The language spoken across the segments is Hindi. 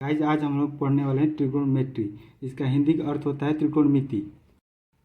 गाइस आज हम लोग पढ़ने वाले हैं ट्रिगोनोमेट्री। इसका हिंदी का अर्थ होता है त्रिकोणमिति।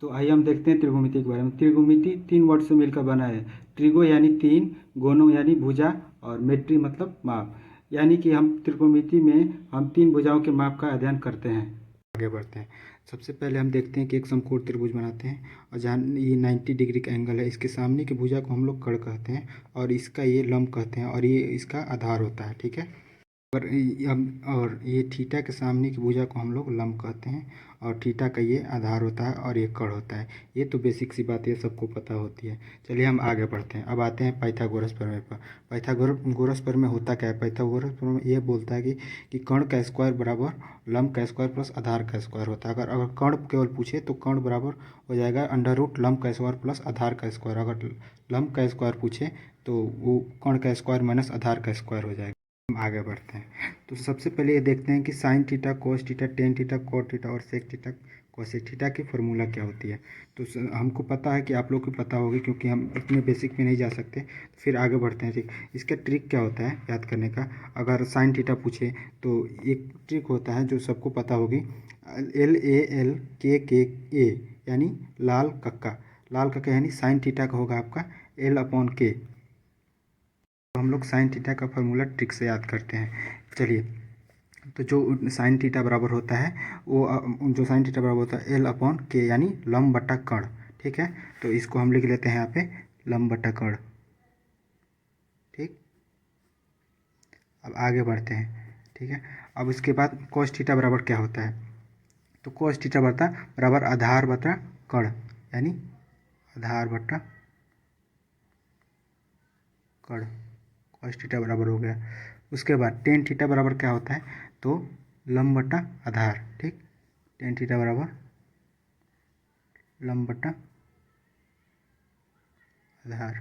तो आइए हम देखते हैं त्रिकोणमिति के बारे में। त्रिकोणमिति 3 वर्ड से मिलकर बना है। ट्रिगो यानी 3, गोनो यानी भुजा और मेट्री मतलब माप। यानी कि हम त्रिकोणमिति में हम 3 भुजाओं के माप का अध्ययन करते हैं। आगे बढ़ते हैं। सबसे पहले हम देखते हैं कि एक समकोण त्रिभुज बनाते हैं और जहाँ ये 90 डिग्री का एंगल है, इसके सामने की भुजा को हम लोग कड़ कहते हैं और इसका ये लंब कहते हैं और ये इसका आधार होता है। ठीक है। और ये थीटा के सामने की भुजा को हम लोग लंब कहते हैं और थीटा का ये आधार होता है और ये कड़ होता है। ये तो बेसिक सी बात है, सबको पता होती है। चलिए हम आगे बढ़ते हैं। अब आते हैं पाइथागोरस प्रमेय पर। पाइथागोरस प्रमेय होता क्या है? पाइथागोरस प्रमेय ये बोलता है कि कर्ण का स्क्वायर बराबर लंब का स्क्वायर प्लस आधार का स्क्वायर होता है। अगर कर्ण केवल पूछे तो कर्ण बराबर हो जाएगा अंडर रूट लंब का स्क्वायर प्लस आधार का स्क्वायर। अगर लंब का स्क्वायर पूछे तो वो कर्ण का स्क्वायर माइनस आधार का स्क्वायर हो जाएगा। हम आगे बढ़ते हैं। तो सबसे पहले ये देखते हैं कि sine theta, cos theta, tan theta, cot theta और सेक थीटा, कोसेक थीटा की फॉर्मूला क्या होती है। तो हमको पता है कि आप लोग को पता होगी क्योंकि हम इतने बेसिक में नहीं जा सकते। फिर आगे बढ़ते हैं। ठीक, इसका ट्रिक क्या होता है याद करने का? अगर साइन थीटा पूछे तो एक ट्रिक होता है जो सबको पता होगी, LAL, KKA यानी लाल कक्का। लाल कक्का यानी साइन थीटा का होगा आपका L/K। तो हम लोग साइन थीटा का फॉर्मूला ट्रिक से याद करते हैं। चलिए, तो जो साइन थीटा बराबर होता है वो जो साइन थीटा बराबर होता है L/K यानी लंब बटा कर्ण। ठीक है, तो इसको हम लिख लेते हैं यहाँ पे लंब बटा कर्ण। ठीक, अब आगे बढ़ते हैं। ठीक है, अब उसके बाद cos थीटा बराबर क्या होता है? तो cos थीटा बराबर आधार बटा कर्ण यानी आधार बटा कर्ण। cos थीटा बराबर हो गया। उसके बाद टेन थीटा बराबर क्या होता है? तो लंब बटा आधार। ठीक, टेन थीटा बराबर लंब बटा आधार।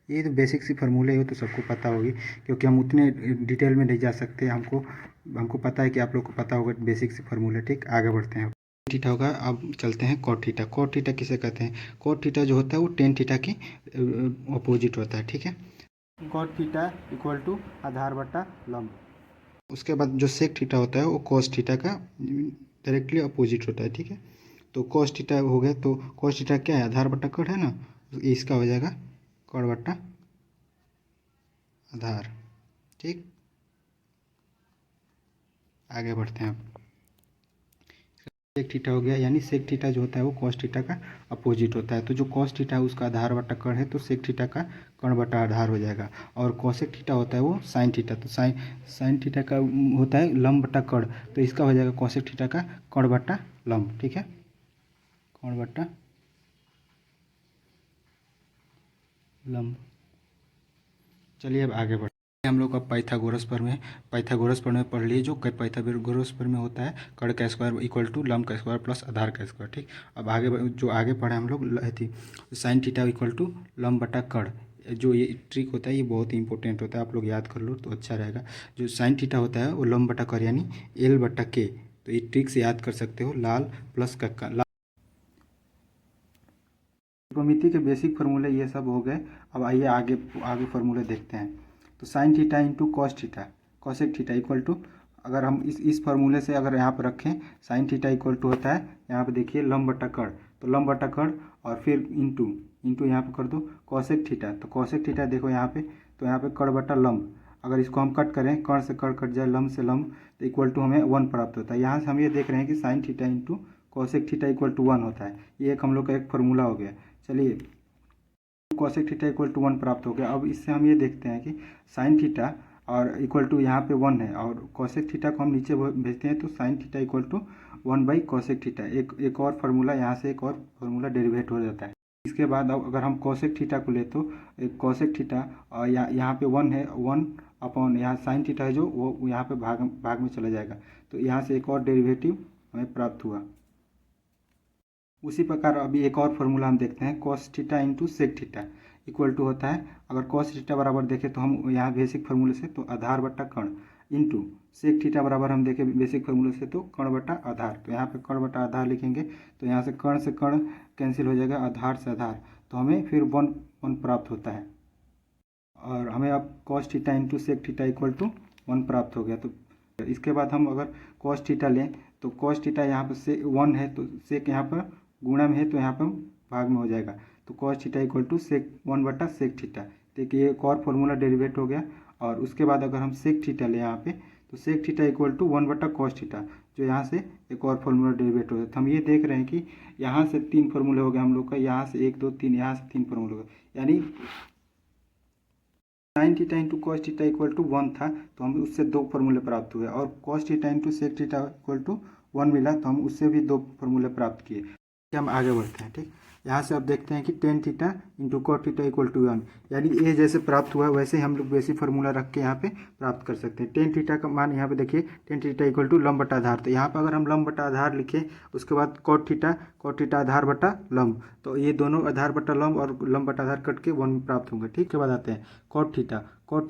ये तो बेसिक सी फार्मूले है, तो सबको पता होगी क्योंकि हम उतने डिटेल में नहीं जा सकते। हमको पता है कि आप लोग को पता होगा बेसिक सी फार्मूले। ठीक, आगे बढ़ते हैं। थीटा होगा। अब चलते हैं कॉट थीटा। कॉट थीटा किसे कहते हैं? कॉट थीटा जो होता है वो टेन थीटा की अपोजिट होता है। ठीक है, कॉट थीटा इक्वल टू आधार बटा लंब। उसके बाद जो सेक थीटा होता है वो कॉस थीटा का डायरेक्टली अपोजिट होता है। ठीक है, तो कॉस थीटा हो गया। तो कॉस थीटा क्या है? आधार बटा कर्ण है ना, इसका हो जाएगा कर्ण बटा आधार। ठीक, आगे बढ़ते हैं। अब सेक थीटा हो गया, यानी सेक थीटा जो होता है वो कॉस थीटा का अपोजिट होता है। तो जो कॉस थीटा है उसका आधार बटा कर्ण है, तो सेक थीटा का कर्ण बटा आधार हो जाएगा। और कॉसेक थीटा होता है वो साइन थीटा। तो साइन थीटा का होता है लंब बटा कर्ण, तो इसका हो जाएगा कॉसेक थीटा का कर्ण बटा लंब। ठीक है, कर्ण बटा लंब। चलिए अब आगे बढ़ते हैं। हम लोग अब पाइथागोरस प्रमेय पढ़ लिए। जो पाइथागोरस प्रमेय होता है कर्ण का स्क्वायर इक्वल टू लंब का स्क्वायर प्लस आधार का स्क्वायर। ठीक, अब जो आगे पढ़े हम लोग थी साइन थीटा इक्वल टू लंब बटा कर्ण। जो ये ट्रिक होता है ये बहुत ही इंपॉर्टेंट होता है, आप लोग याद कर लो तो अच्छा रहेगा। जो साइन थीटा होता है वो लंब बटा कर्ण यानी L/K। तो ये ट्रिक से याद कर सकते हो, लाल प्लस कक्का। त्रिकोणमिति के बेसिक फार्मूले ये सब हो गए। अब आइए आगे आगे फार्मूले देखते हैं। तो sine theta into cos theta, cosec theta equal to, अगर हम इस फार्मूले से अगर यहाँ पर रखें, साइन थीटा इक्वल टू होता है यहाँ पे देखिए लंब बटा कर्ण। तो लंब बटा कर्ण और फिर इंटू यहाँ पे कर दो कॉसेक थीटा। तो कॉसेक थीटा देखो यहाँ पे, तो यहाँ पे कर्ण बटा लंब। अगर इसको हम कट करें, कर्ण से कर्ण कट जाए, लंब से लंब, तो इक्वल टू हमें 1 प्राप्त होता है। यहाँ से हम ये देख रहे हैं कि sine theta into cosec theta equal to 1 होता है। ये एक हम लोग का एक फार्मूला हो गया। चलिए, कॉसेक थीटा इक्वल टू 1 प्राप्त हो गया। अब इससे हम ये देखते हैं कि साइन थीटा और इक्वल टू यहाँ पे 1 है और कॉसेक थीटा को हम नीचे भेजते हैं, तो साइन थीटा इक्वल टू 1/कॉसेक थीटा। एक और फार्मूला यहाँ से एक और फार्मूला डेरिवेट हो जाता है। इसके बाद अब अगर हम कॉसेक थीटा को ले तो कॉसेक थीटा और यहाँ पे 1 है, 1 यहाँ साइन थीटा है जो वो यहाँ पे भाग में चला जाएगा। तो यहाँ से एक और डेरिवेटिव हमें प्राप्त हुआ। उसी प्रकार अभी एक और फार्मूला हम देखते हैं, cos theta into sec theta equal to होता है, अगर कॉस थीटा बराबर देखें तो हम यहाँ बेसिक फार्मूले से तो आधार बट्टा कर्ण इंटू सेक थीटा बराबर हम देखें बेसिक फार्मूले से तो कर्ण बट्टा आधार। तो यहाँ पे कर्ण बट्टा आधार लिखेंगे, तो यहाँ से कर्ण कैंसिल हो जाएगा, आधार से आधार, तो हमें फिर 1 प्राप्त होता है। और हमें अब cos theta into sec theta equal to 1 प्राप्त हो गया। तो इसके बाद हम अगर कॉस थीटा लें तो कॉस थीटा यहाँ पर से 1 है तो सेक यहाँ पर गुणा में है तो यहाँ पर भाग में हो जाएगा। तो cos theta equal to sec 1/सेक थीटा। देखिए ये एक और फॉर्मूला डेरिवेट हो गया। और उसके बाद अगर हम सेक थीटा लें यहाँ पे तो सेक थीटा इक्वल टू 1/कॉस थीटा, जो यहाँ से एक और फॉर्मूला डेरिवेट हो गया। तो हम ये देख रहे हैं कि यहाँ से 3 फॉर्मूले हो गए हम लोग का, यहाँ से 1 2 3, यहाँ से 3 फॉर्मूले हो गए। यानी sine theta into cos theta equal to 1 था तो हम उससे 2 फॉर्मूले प्राप्त हुए, और cos theta into sec theta equal to 1 मिला तो हम उससे भी 2 फॉर्मूले प्राप्त किए। हम आगे बढ़ते हैं। ठीक, यहाँ से अब देखते हैं कि tan theta into cot theta equal to 1, यानी ये जैसे प्राप्त हुआ वैसे ही हम लोग बेसिक फार्मूला रख के यहाँ पे प्राप्त कर सकते हैं। टेन थीटा का मान यहाँ पे देखिए, टेन थीटा इक्वल टू लंब बटा आधार। तो यहाँ पर अगर हम लंब बटा आधार लिखें उसके बाद कॉट थीटा आधार बटा लंब, तो ये दोनों आधार बटा लंब और लंब बटा आधार कट के 1 में प्राप्त होंगे। ठीक, के बाद आते हैं कॉट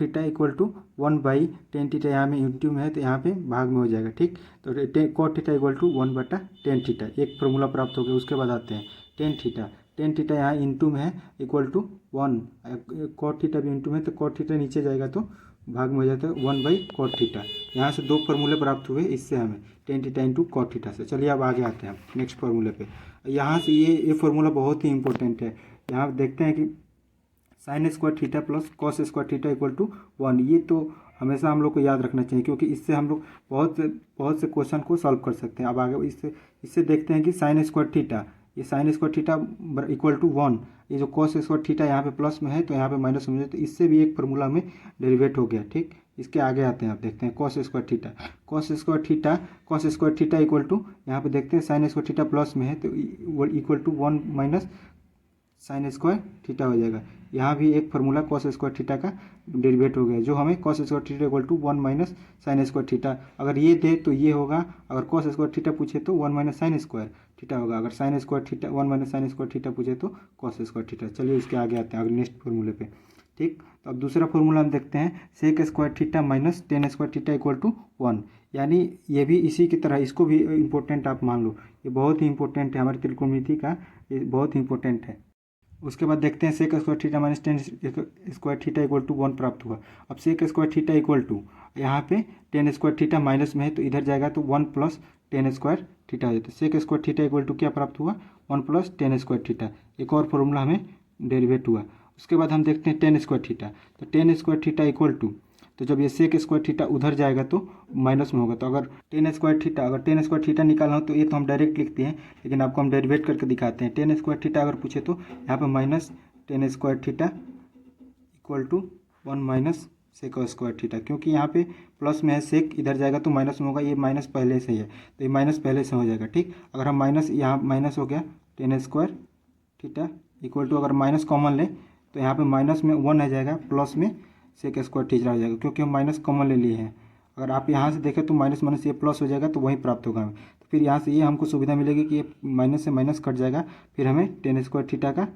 थीटा इक्वल टू 1/टेन थीटा, यहाँ में इंटू में है तो यहाँ पे भाग में हो जाएगा। ठीक, तो कॉट थीटा इक्वल टू 1/टेन थीटा, एक फॉर्मूला प्राप्त हो गया। उसके बाद आते हैं टेन थीटा यहाँ इंटू में है इक्वल टू 1, कॉट थीटा भी इंटू में है तो कॉट थीटा नीचे जाएगा तो भाग में हो जाता है 1/कॉट थीटा। यहाँ से 2 फॉर्मूले प्राप्त हुए इससे हमें, tan theta into cot theta से। चलिए अब आगे आते हैं नेक्स्ट फार्मूले पे। यहाँ से ये फार्मूला बहुत ही इंपॉर्टेंट है। यहाँ देखते हैं कि sine square theta plus cos square theta equal to 1, ये तो हमेशा हम लोग को याद रखना चाहिए क्योंकि इससे हम लोग बहुत से क्वेश्चन को सॉल्व कर सकते हैं। अब आगे इससे देखते हैं कि साइन स्क्वायर थीटा, ये sine square theta equal to 1, ये जो कॉस स्क्वायर थीटा यहाँ पे प्लस में है तो यहाँ पे माइनस में है, तो इससे भी एक फार्मूला में डेरिवेट हो गया। ठीक, इसके आगे आते हैं, आप देखते हैं cos square theta equal to, यहाँ पे देखते हैं साइन स्क्वायर थीटा प्लस में है तो equal to 1 minus sine square theta हो जाएगा। यहाँ भी एक फार्मूला कॉस स्क्वायर थीटा का डेरिवेट हो गया, जो हमें cos square theta equal to 1 minus sine square theta, अगर ये दे तो ये होगा, अगर कॉस स्क्वायर थीटा पूछे तो 1 माइनस साइन स्क्वायर थीटा होगा, अगर sign square theta 1 minus sine square theta पूछे तो कॉस स्क्वायर थीटा। चलिए इसके आगे आते हैं अगर नेक्स्ट फार्मूले पे। ठीक, तो अब दूसरा फार्मूला हम देखते हैं sec square theta minus tan square theta equal to 1, यानी ये भी इसी की तरह, इसको भी इंपॉर्टेंट आप मान लो, ये बहुत ही इंपॉर्टेंट है हमारे त्रिकोणमिति का, ये बहुत ही इंपॉर्टेंट है। उसके बाद देखते हैं sec square theta minus tan square theta equal to 1 प्राप्त हुआ। अब sec square theta equal to, यहाँ पे टेन स्क्वायर थीटा माइनस में है तो इधर जाएगा तो 1 प्लस टेन स्क्वायर थीटा हो जाता है। Sec square theta equal to क्या प्राप्त हुआ, 1 प्लस टेन स्क्वायर थीटा, एक और फॉर्मूला हमें डेरिवेट हुआ। उसके बाद हम देखते हैं टेन स्क्वायर थीटा, तो tan square theta equal to, तो जब ये सेक स्क्वायर थीटा उधर जाएगा तो माइनस में होगा, तो अगर टेन स्क्वायर थीटा निकालना हो तो ये तो हम डायरेक्ट लिखते हैं, लेकिन आपको हम डेरिवेट करके दिखाते हैं। टेन स्क्वायर थीटा अगर पूछे तो यहाँ पे minus tan square theta equal to 1 minus sec square theta, क्योंकि यहाँ पे प्लस में है सेक, इधर जाएगा तो माइनस में होगा, ये माइनस पहले से ही है तो ये माइनस पहले से हो जाएगा। ठीक, अगर हम माइनस, यहाँ माइनस हो गया tan square theta equal to, अगर माइनस कॉमन ले तो यहाँ पे माइनस में 1 आ जाएगा, प्लस में सेक स्क्वायर थीटा हो जाएगा, क्योंकि हम माइनस कॉमन ले लिए हैं। अगर आप यहाँ से देखें तो माइनस माइनस ये प्लस हो जाएगा तो वही प्राप्त होगा हमें, तो फिर यहाँ से ये हमको सुविधा मिलेगी कि ये माइनस से माइनस कट जाएगा, फिर हमें टेन स्क्वायर थीटा का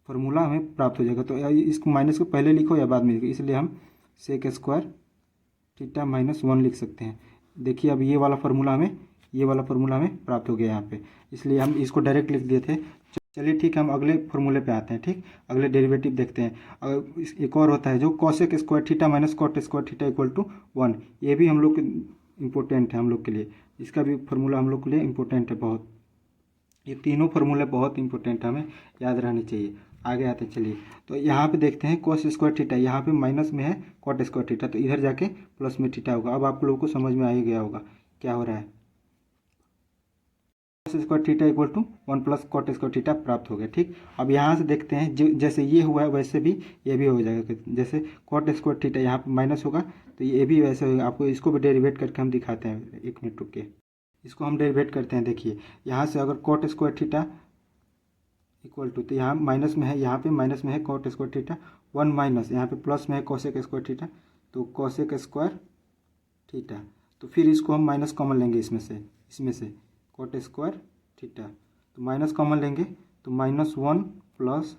फॉर्मूला हमें प्राप्त हो जाएगा। तो इसको माइनस को पहले लिखो या बाद में लिखो, इसलिए हम सेक स्क्वायर थीटा माइनस 1 लिख सकते हैं। देखिए अब ये वाला फार्मूला हमें प्राप्त हो गया यहाँ पे, इसलिए हम इसको डायरेक्ट लिख दिए थे। चलिए ठीक है, हम अगले फार्मूले पे आते हैं। ठीक, अगले डेरिवेटिव देखते हैं। अगर एक और होता है जो cosec square theta minus cot square theta equal to 1, ये भी हम लोग के इम्पोर्टेंट है हम लोग के लिए, इसका भी फार्मूला हम लोग के लिए इम्पोर्टेंट है बहुत। ये तीनों फार्मूले बहुत इंपॉर्टेंट है, हमें याद रहने चाहिए। आगे आते हैं, चलिए तो यहाँ पे देखते हैं कॉस स्क्वायर थीटा, यहाँ पे माइनस में है कॉट स्क्वायर थीटा, तो इधर जाके प्लस में थीटा होगा। अब आप लोगों को समझ में आ ही गया होगा क्या हो रहा है। Cos square theta equal to 1 plus cot square theta प्राप्त हो गया। ठीक, अब यहाँ से देखते हैं जैसे ये हुआ है वैसे भी ये भी हो जाएगा, जैसे कॉट स्क्वायर थीटा यहाँ पे माइनस होगा तो ये भी वैसे होगा। आपको इसको भी डेरिवेट करके हम दिखाते हैं, 1 मिनट रुक के, इसको हम डेरिवेट करते हैं। देखिए यहाँ से अगर cot square theta equal to, तो यहाँ माइनस में है, यहाँ पे माइनस में है कॉट स्क्वायर थीटा 1 माइनस, यहाँ पे प्लस में है कोसेक स्क्वायर थीटा, तो कोसेक स्क्वायर थीटा, तो फिर इसको हम माइनस कॉमन लेंगे इसमें से कॉट स्क्वायर थीटा, तो माइनस कॉमन लेंगे तो -1 प्लस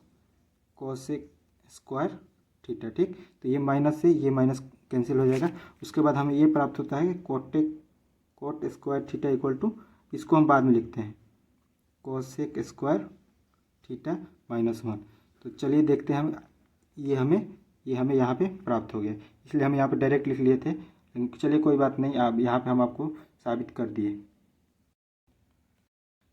कोसेक स्क्वायर थीटा। ठीक, तो ये माइनस से ये माइनस कैंसिल हो जाएगा। उसके बाद हमें ये प्राप्त होता है cot square theta equal to, इसको हम बाद में लिखते हैं कोसेक स्क्वायर थीटा -1। तो चलिए देखते हैं हम, ये हमें यहाँ पे प्राप्त हो गया, इसलिए हम यहाँ पे डायरेक्ट लिख लिए थे लेकिन चलिए कोई बात नहीं, अब यहाँ पे हम आपको साबित कर दिए।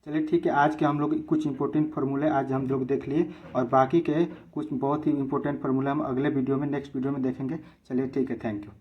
चलिए ठीक है, आज के हम लोग कुछ इंपॉर्टेंट फार्मूले आज हम लोग देख लिए, और बाकी के कुछ बहुत ही इंपॉर्टेंट फार्मूले हम अगले वीडियो में, नेक्स्ट वीडियो में देखेंगे। चलिए ठीक है, थैंक यू।